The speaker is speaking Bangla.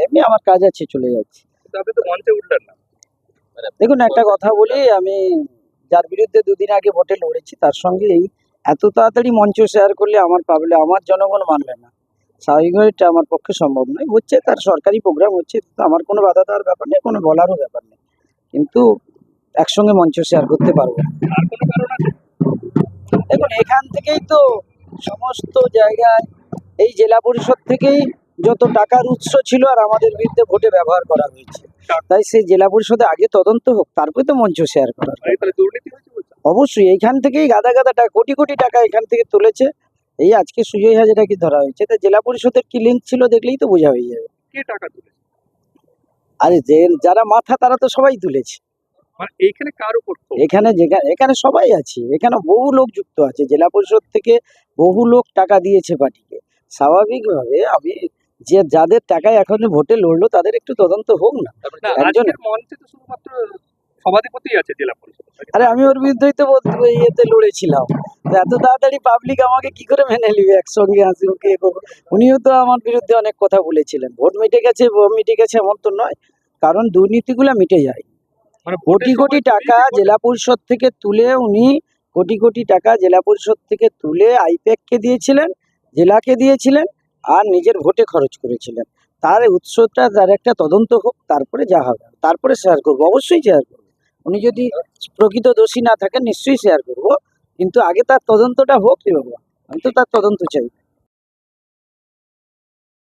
এমনি আমার কাজ আছে, চলে যাচ্ছি। কিন্তু আপনি তো মঞ্চে উঠলেন না। দেখুন, একটা কথা বলি, আমি যার বিরুদ্ধে দুদিন আগে ভোটে লড়েছি তার সঙ্গে এই এত তাড়াতাড়ি মঞ্চ শেয়ার করলে আমার জনগণ মানবে না। স্বাভাবিকভাবে এটা আমার পক্ষে সম্ভব নয়। হচ্ছে, তার সরকারি প্রোগ্রাম হচ্ছে, তো আমার কোনো বাধা দেওয়ার ব্যাপার নেই, কোনো বলারও ব্যাপার নেই, কিন্তু একসঙ্গে মঞ্চ শেয়ার করতে পারবো না। আর কোনো কারণ আছে? দেখুন, এখান থেকেই তো সমস্ত জায়গায় এই জেলা পরিষদ থেকেই যত টাকার উৎস ছিল আর আমাদের বিরুদ্ধে ভোটে ব্যবহার করা হয়েছে, তাই সেই জেলা পরিষদে আগে তদন্ত হোক, তারপরে তো মঞ্চ শেয়ার করার। এই তাহলে দুর্নীতি হয়েছে বলছেন? অবশ্যই এইখান থেকেই গাদা গাদা টাকা, কোটি কোটি টাকা এখান থেকে তুলেছে। এই আজকে সুজয় হাজরাকে ধরা হয়েছে, তা জেলা পরিষদের কি লিঙ্ক ছিল দেখলেই তো বোঝা হয়ে যাবে। কে টাকা তুলেছে? আরে যারা মাথা তারা তো সবাই তুলেছে। মানে এইখানে কার উপর ক্ষোভ? এখানে সবাই আছে, এখানে বহু লোক যুক্ত আছে, জেলা পরিষদ থেকে বহু লোক টাকা দিয়েছে পার্টিকে। স্বাভাবিকভাবে আমি যাদের টাকায় এখন ভোটে লড়লো তাদের একটু তদন্ত হোক না। না, একজন, আজকের মঞ্চে তো শুধুমাত্র সভাধিপতি আছে জেলা পরিষদ। আরে আমি ওর বিরুদ্ধেই তো ইয়েতে লড়েছিলাম। তো এত তাড়াতাড়ি পাবলিক আমাকে কি করে মেনে নিবে, একসঙ্গে হাসি মুখে এ করবো। উনিও তো আমার বিরুদ্ধে অনেক কথা বলেছিলেন। ভোট মিটে গেছে এমন তো নয়, কারণ দুর্নীতিগুলো মিটে যায়। মানে কোটি কোটি টাকা জেলা পরিষদ থেকে তুলে উনি কোটি কোটি টাকা জেলা পরিষদ থেকে তুলে আইপ্যাককে দিয়েছিলেন, জেলাকে দিয়েছিলেন, আর নিজের ভোটে খরচ করেছিলেন। তার উৎসটা, তার একটা তদন্ত হোক, তারপরে যা হবে তারপরে শেয়ার করবো, অবশ্যই শেয়ার করবো। উনি যদি প্রকৃত দোষী না থাকেন নিশ্চয়ই শেয়ার করবো, কিন্তু আগে তার তদন্তটা হোক। রে বাবা, আমি তো তার তদন্ত চাই।